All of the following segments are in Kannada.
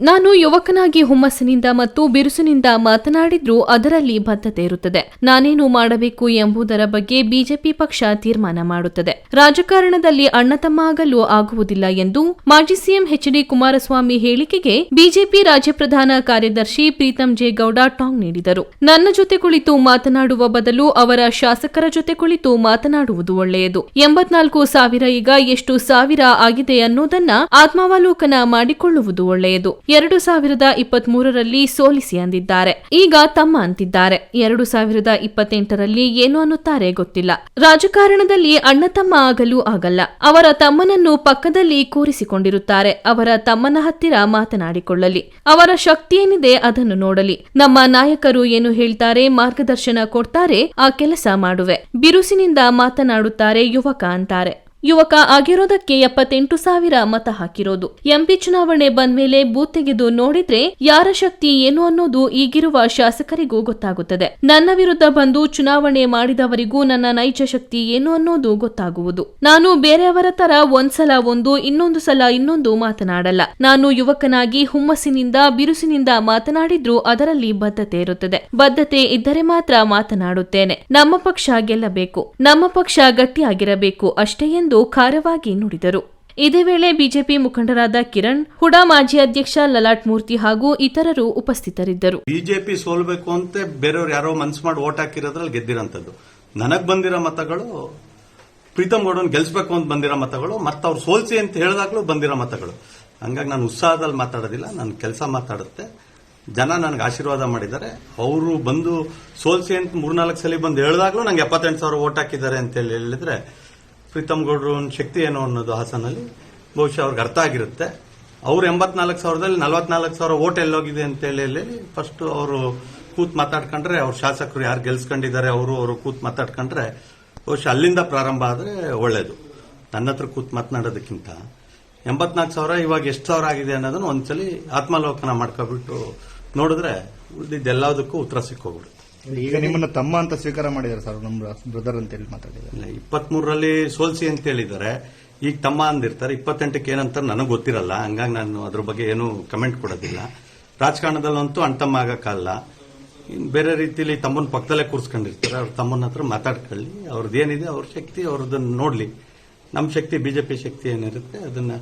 ನಾನು ಯುವಕನಾಗಿ ಹುಮ್ಮಸ್ಸಿನಿಂದ ಮತ್ತು ಬಿರುಸಿನಿಂದ ಮಾತನಾಡಿದ್ರೂ ಅದರಲ್ಲಿ ಬದ್ಧತೆ ಇರುತ್ತದೆ. ನಾನೇನು ಮಾಡಬೇಕು ಎಂಬುದರ ಬಗ್ಗೆ ಬಿಜೆಪಿ ಪಕ್ಷ ತೀರ್ಮಾನ ಮಾಡುತ್ತದೆ. ರಾಜಕಾರಣದಲ್ಲಿ ಅಣ್ಣ ತಮ್ಮ ಆಗಲು ಆಗುವುದಿಲ್ಲ ಎಂದು ಮಾಜಿ ಸಿಎಂ ಎಚ್.ಡಿ. ಕುಮಾರಸ್ವಾಮಿ ಹೇಳಿಕೆಗೆ ಬಿಜೆಪಿ ರಾಜ್ಯ ಪ್ರಧಾನ ಕಾರ್ಯದರ್ಶಿ ಪ್ರೀತಂ ಜೆ ಗೌಡ ಟಾಂಗ್ ನೀಡಿದರು. ನನ್ನ ಜೊತೆ ಕುಳಿತು ಮಾತನಾಡುವ ಬದಲು ಅವರ ಶಾಸಕರ ಜೊತೆ ಕುಳಿತು ಮಾತನಾಡುವುದು ಒಳ್ಳೆಯದು. 84,000 ಈಗ ಎಷ್ಟು ಸಾವಿರ ಆಗಿದೆ ಅನ್ನೋದನ್ನ ಆತ್ಮಾವಲೋಕನ ಮಾಡಿಕೊಳ್ಳುವುದು ಒಳ್ಳೆಯದು. 2023ರಲ್ಲಿ ಸೋಲಿಸಿ ಅಂದಿದ್ದಾರೆ, ಈಗ ತಮ್ಮ ಅಂತಿದ್ದಾರೆ. 2028ರಲ್ಲಿ ಏನು ಅನ್ನುತ್ತಾರೆ ಗೊತ್ತಿಲ್ಲ. ರಾಜಕಾರಣದಲ್ಲಿ ಅಣ್ಣ ತಮ್ಮ ಆಗಲು ಆಗಲ್ಲ. ಅವರ ತಮ್ಮನನ್ನು ಪಕ್ಕದಲ್ಲಿ ಕೂರಿಸಿಕೊಂಡಿರುತ್ತಾರೆ. ಅವರ ತಮ್ಮನ ಹತ್ತಿರ ಮಾತನಾಡಿಕೊಳ್ಳಲಿ. ಅವರ ಶಕ್ತಿ ಏನಿದೆ ಅದನ್ನು ನೋಡಲಿ. ನಮ್ಮ ನಾಯಕರು ಏನು ಹೇಳ್ತಾರೆ, ಮಾರ್ಗದರ್ಶನ ಕೊಡ್ತಾರೆ, ಆ ಕೆಲಸ ಮಾಡುವೆ. ಬಿರುಸಿನಿಂದ ಮಾತನಾಡುತ್ತಾರೆ, ಯುವಕ ಅಂತಾರೆ. ಯುವಕ ಆಗಿರೋದಕ್ಕೆ 78,000 ಮತ ಹಾಕಿರೋದು. ಎಂಪಿ ಚುನಾವಣೆ ಬಂದ್ಮೇಲೆ ಬೂತ್ ತೆಗೆದು ನೋಡಿದ್ರೆ ಯಾರ ಶಕ್ತಿ ಏನು ಅನ್ನೋದು ಈಗಿರುವ ಶಾಸಕರಿಗೂ ಗೊತ್ತಾಗುತ್ತದೆ. ನನ್ನ ವಿರುದ್ಧ ಬಂದು ಚುನಾವಣೆ ಮಾಡಿದವರಿಗೂ ನನ್ನ ನೈಜ ಶಕ್ತಿ ಏನು ಅನ್ನೋದು ಗೊತ್ತಾಗುವುದು. ನಾನು ಬೇರೆಯವರ ತರ ಒಂದ್ಸಲ ಒಂದು, ಇನ್ನೊಂದು ಸಲ ಇನ್ನೊಂದು ಮಾತನಾಡಲ್ಲ. ನಾನು ಯುವಕನಾಗಿ ಹುಮ್ಮಸ್ಸಿನಿಂದ ಬಿರುಸಿನಿಂದ ಮಾತನಾಡಿದ್ರೂ ಅದರಲ್ಲಿ ಬದ್ಧತೆ ಇರುತ್ತದೆ. ಬದ್ಧತೆ ಇದ್ದರೆ ಮಾತ್ರ ಮಾತನಾಡುತ್ತೇನೆ. ನಮ್ಮ ಪಕ್ಷ ಗೆಲ್ಲಬೇಕು, ನಮ್ಮ ಪಕ್ಷ ಗಟ್ಟಿಯಾಗಿರಬೇಕು ಅಷ್ಟೇ ಎಂದು ಖಾರವಾಗಿ ನುಡಿದರು. ಇದೇ ವೇಳೆ ಬಿಜೆಪಿ ಮುಖಂಡರಾದ ಕಿರಣ್, ಹುಡಾ ಮಾಜಿ ಅಧ್ಯಕ್ಷ ಲಲಾಟ್ ಮೂರ್ತಿ ಹಾಗೂ ಇತರರು ಉಪಸ್ಥಿತರಿದ್ದರು. ಬಿಜೆಪಿ ಸೋಲ್ಬೇಕು ಅಂತ ಬೇರೆಯವ್ರು ಯಾರೋ ಮನ್ಸು ಮಾಡಿ ಓಟ್ ಹಾಕಿರೋದ್ರಲ್ಲಿ ಗೆದ್ದಿರೋಂಥದ್ದು. ನನಗ್ ಬಂದಿರೋ ಮತಗಳು ಪ್ರೀತಮ್ ಗೌಡನ್ ಗೆಲ್ಸ್ಬೇಕು ಅಂತ ಬಂದಿರೋ ಮತಗಳು, ಮತ್ತೆ ಅವ್ರು ಸೋಲ್ಸಿ ಅಂತ ಹೇಳಿದಾಗ್ಲೂ ಬಂದಿರೋ ಮತಗಳು. ಹಂಗಾಗಿ ನಾನು ಉತ್ಸಾಹದಲ್ಲಿ ಮಾತಾಡೋದಿಲ್ಲ, ನನ್ನ ಕೆಲಸ ಮಾತಾಡುತ್ತೆ. ಜನ ನನಗೆ ಆಶೀರ್ವಾದ ಮಾಡಿದ್ದಾರೆ. ಅವರು ಬಂದು ಸೋಲ್ಸಿ ಅಂತ 3-4 ಸಲ ಬಂದು ಹೇಳಿದಾಗ್ಲೂ ನಂಗೆ 78,000 ಓಟ್ ಹಾಕಿದ್ದಾರೆ ಅಂತ ಹೇಳಿದ್ರೆ ಪ್ರೀತಮ್ ಗೌಡ್ರ ಶಕ್ತಿ ಏನು ಅನ್ನೋದು ಹಾಸನಲ್ಲಿ ಬಹುಶಃ ಅವ್ರಿಗೆ ಅರ್ಥ ಆಗಿರುತ್ತೆ. ಅವ್ರು 84,000ದಲ್ಲಿ 44,000 ಓಟ್ ಎಲ್ಲೋಗಿದೆ ಅಂತ ಹೇಳಿ ಫಸ್ಟ್ ಅವರು ಕೂತ್ ಮಾತಾಡ್ಕೊಂಡ್ರೆ, ಅವ್ರ ಶಾಸಕರು ಯಾರು ಗೆಲ್ಸ್ಕೊಂಡಿದ್ದಾರೆ ಅವರು ಕೂತ್ ಮಾತಾಡ್ಕೊಂಡ್ರೆ ಬಹುಶಃ ಅಲ್ಲಿಂದ ಪ್ರಾರಂಭ ಆದರೆ ಒಳ್ಳೇದು. ನನ್ನ ಹತ್ರ ಕೂತ್ ಮಾತನಾಡೋದಕ್ಕಿಂತ 84,000 ಇವಾಗ ಎಷ್ಟು ಸಾವಿರ ಆಗಿದೆ ಅನ್ನೋದನ್ನ ಒಂದ್ಸಲಿ ಆತ್ಮಾವಲೋಕನ ಮಾಡ್ಕೊಬಿಟ್ಟು ನೋಡಿದ್ರೆ ಉಳಿದಿದ್ದೆಲ್ಲದಕ್ಕೂ ಉತ್ತರ ಸಿಕ್ಕೋಗ್ಬಿಡುತ್ತೆ. ಈಗ ನಿಮ್ಮನ್ನ ತಮ್ಮ ಅಂತ ಸ್ವೀಕಾರ ಮಾಡಿದ್ದಾರೆ ಸರ್, ನಮ್ಮ ಬ್ರದರ್ ಅಂತ ಹೇಳಿ ಮಾತಾಡಿದ್ದಾರೆ. 23ರಲ್ಲಿ ಸೋಲ್ಸಿ ಅಂತ ಹೇಳಿದ್ದಾರೆ, ಈಗ ತಮ್ಮ ಅಂದಿರ್ತಾರೆ. 28ಕ್ಕೆ ಏನಂತಾರೆ ನನಗೆ ಗೊತ್ತಿರಲ್ಲ, ಹಂಗಾಗಿ ನಾನು ಅದ್ರ ಬಗ್ಗೆ ಏನು ಕಮೆಂಟ್ ಕೊಡೋದಿಲ್ಲ. ರಾಜಕಾರಣದಲ್ಲಂತೂ ಅಣ್ತಮ್ಮ ಆಗಕ್ಕಲ್ಲ. ಬೇರೆ ರೀತಿಯಲ್ಲಿ ತಮ್ಮನ ಪಕ್ಕದಲ್ಲೇ ಕೂರಿಸ್ಕೊಂಡಿರ್ತಾರೆ. ಅವ್ರ ತಮ್ಮನ ಹತ್ರ ಮಾತಾಡ್ಕೊಳ್ಳಿ, ಅವ್ರದ್ದೇನಿದೆ ಅವ್ರ ಶಕ್ತಿ ಅವ್ರದನ್ನ ನೋಡ್ಲಿ. ನಮ್ಮ ಶಕ್ತಿ ಬಿಜೆಪಿ ಶಕ್ತಿ ಏನಿರುತ್ತೆ ಅದನ್ನ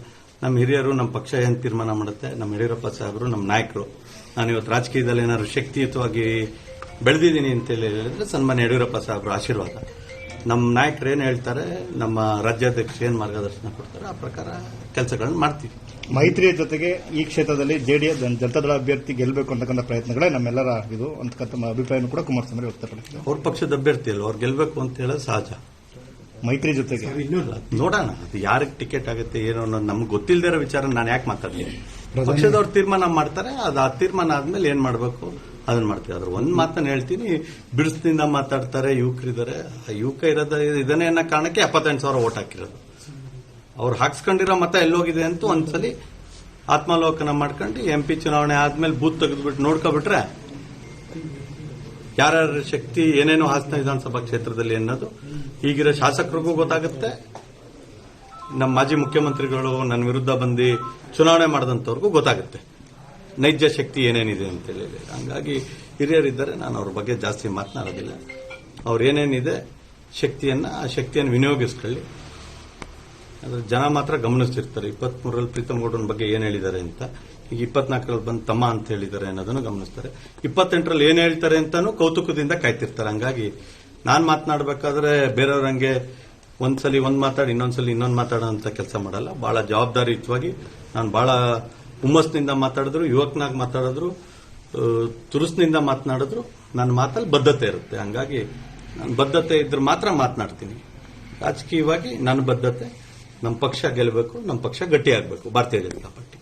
ನಮ್ಮ ಹಿರಿಯರು, ನಮ್ಮ ಪಕ್ಷ ಏನ್ ತೀರ್ಮಾನ ಮಾಡುತ್ತೆ, ನಮ್ಮ ಯಡಿಯೂರಪ್ಪ ಸಾಹೇಬರು, ನಮ್ಮ ನಾಯಕರು. ನಾನು ಇವತ್ತು ರಾಜಕೀಯದಲ್ಲಿ ಏನಾದ್ರು ಶಕ್ತಿಯುತವಾಗಿ ಬೆಳೆದಿದ್ದೀನಿ ಅಂತ ಹೇಳಿದ್ರೆ ಸನ್ಮಾನ್ಯ ಯಡಿಯೂರಪ್ಪ ಸಾಹೇಬರು ಆಶೀರ್ವಾದ. ನಮ್ಮ ನಾಯಕರು ಏನ್ ಹೇಳ್ತಾರೆ, ನಮ್ಮ ರಾಜ್ಯಾಧ್ಯಕ್ಷ ಏನ್ ಮಾರ್ಗದರ್ಶನ ಕೊಡ್ತಾರೆ ಆ ಪ್ರಕಾರ ಕೆಲಸಗಳನ್ನ ಮಾಡ್ತೀವಿ. ಮೈತ್ರಿಯ ಜೊತೆಗೆ ಈ ಕ್ಷೇತ್ರದಲ್ಲಿ ಜೆಡಿಎಸ್ ಜನತಾದಳ ಅಭ್ಯರ್ಥಿ ಗೆಲ್ಲಬೇಕು ಅಂತಕ್ಕಂಥ ಪ್ರಯತ್ನಗಳೇ ನಮ್ಮೆಲ್ಲರ ಇದು ಅಂತಕ್ಕಂಥ ಅಭಿಪ್ರಾಯನೂ ಕೂಡ ಕುಮಾರಸ್ವಾಮಿ ವ್ಯಕ್ತಪಡಿಸಿದ್ದಾರೆ. ಅವ್ರ ಪಕ್ಷದ ಅಭ್ಯರ್ಥಿ ಅಲ್ಲ, ಅವ್ರು ಗೆಲ್ಲಬೇಕು ಅಂತ ಹೇಳೋದು ಸಹಜ. ಮೈತ್ರಿ ಜೊತೆಗೆ ನೋಡೋಣ, ಅದು ಯಾರಿಗೆ ಟಿಕೆಟ್ ಆಗುತ್ತೆ ಏನೋ ಅನ್ನೋದು ನಮ್ಗೆ ಗೊತ್ತಿಲ್ಲದೇ ಇರೋ ವಿಚಾರ ನಾನು ಯಾಕೆ ಮಾತಾಡ್ತೀನಿ. ಪಕ್ಷದವ್ರು ತೀರ್ಮಾನ ಮಾಡ್ತಾರೆ, ಅದು ಆ ತೀರ್ಮಾನ ಆದ್ಮೇಲೆ ಏನ್ ಮಾಡಬೇಕು ಅದನ್ನ ಮಾಡ್ತೀವಿ. ಅದ್ರ ಒಂದ್ ಮಾತನ್ನ ಹೇಳ್ತೀನಿ, ಬಿಡಿಸದಿಂದ ಮಾತಾಡ್ತಾರೆ, ಯುವಕರಿದ್ದಾರೆ. ಯುವಕ ಇರೋದ ಇದನ್ನೇ ಅನ್ನೋ ಕಾರಣಕ್ಕೆ 78,000 ಓಟ್ ಹಾಕಿರೋದು. ಅವ್ರು ಹಾಕ್ಸ್ಕೊಂಡಿರೋ ಮತ ಎಲ್ಲೋಗಿದೆ ಅಂತ ಒಂದ್ಸಲಿ ಆತ್ಮಾವಲೋಕನ ಮಾಡ್ಕೊಂಡು ಎಂಪಿ ಚುನಾವಣೆ ಆದ್ಮೇಲೆ ಬೂತ್ ತೆಗೆದ್ಬಿಟ್ಟು ನೋಡ್ಕೊಬಿಟ್ರೆ ಯಾರ್ಯಾರ ಶಕ್ತಿ ಏನೇನೋ ಹಾಸನ ವಿಧಾನಸಭಾ ಕ್ಷೇತ್ರದಲ್ಲಿ ಅನ್ನೋದು ಈಗಿರೋ ಶಾಸಕರಿಗೂ ಗೊತ್ತಾಗುತ್ತೆ. ನಮ್ಮ ಮಾಜಿ ಮುಖ್ಯಮಂತ್ರಿಗಳು ನನ್ನ ವಿರುದ್ಧ ಬಂದು ಚುನಾವಣೆ ಮಾಡಿದಂಥವ್ರಿಗೂ ಗೊತ್ತಾಗುತ್ತೆ ನೈಜ ಶಕ್ತಿ ಏನೇನಿದೆ ಅಂತ ಹೇಳಿ. ಹಂಗಾಗಿ ಹಿರಿಯರಿದ್ದಾರೆ, ನಾನು ಅವ್ರ ಬಗ್ಗೆ ಜಾಸ್ತಿ ಮಾತನಾಡೋದಿಲ್ಲ. ಅವ್ರು ಏನೇನಿದೆ ಶಕ್ತಿಯನ್ನ ಆ ಶಕ್ತಿಯನ್ನು ವಿನಿಯೋಗಿಸ್ಕೊಳ್ಳಿ. ಅದ್ರ ಜನ ಮಾತ್ರ ಗಮನಿಸ್ತಿರ್ತಾರೆ. 23ರಲ್ಲಿ ಪ್ರೀತಮ್ ಗೌಡನ ಬಗ್ಗೆ ಏನ್ ಹೇಳಿದ್ದಾರೆ ಅಂತ, ಈಗ 24ರಲ್ಲಿ ಬಂದು ತಮ್ಮ ಅಂತ ಹೇಳಿದ್ದಾರೆ ಅನ್ನೋದನ್ನು ಗಮನಿಸ್ತಾರೆ. 28ರಲ್ಲಿ ಏನ್ ಹೇಳ್ತಾರೆ ಅಂತಾನು ಕೌತುಕದಿಂದ ಕಾಯ್ತಿರ್ತಾರೆ. ಹಂಗಾಗಿ ನಾನ್ ಮಾತನಾಡಬೇಕಾದ್ರೆ ಬೇರೆಯವ್ರಂಗೆ ಒಂದ್ಸಲಿ ಒಂದ್ ಮಾತಾಡಿ ಇನ್ನೊಂದ್ಸಲಿ ಇನ್ನೊಂದು ಮಾತಾಡೋ ಅಂತ ಕೆಲಸ ಮಾಡಲ್ಲ. ಬಹಳ ಜವಾಬ್ದಾರಿಯುತವಾಗಿ ನಾನು ಬಹಳ ಹುಮ್ಮಸ್ನಿಂದ ಮಾತಾಡಿದ್ರು, ಯುವಕನಾಗಿ ಮಾತಾಡಿದ್ರು, ತುರುಸ್ನಿಂದ ಮಾತನಾಡಿದ್ರು ನನ್ನ ಮಾತಲ್ಲಿ ಬದ್ಧತೆ ಇರುತ್ತೆ. ಹಂಗಾಗಿ ನನ್ನ ಬದ್ಧತೆ ಇದ್ರೆ ಮಾತ್ರ ಮಾತನಾಡ್ತೀನಿ. ರಾಜಕೀಯವಾಗಿ ನನ್ನ ಬದ್ಧತೆ ನಮ್ಮ ಪಕ್ಷ ಗೆಲ್ಲಬೇಕು, ನಮ್ಮ ಪಕ್ಷ ಗಟ್ಟಿಯಾಗಬೇಕು, ಭಾರತೀಯ ಜನತಾ ಪಾರ್ಟಿ.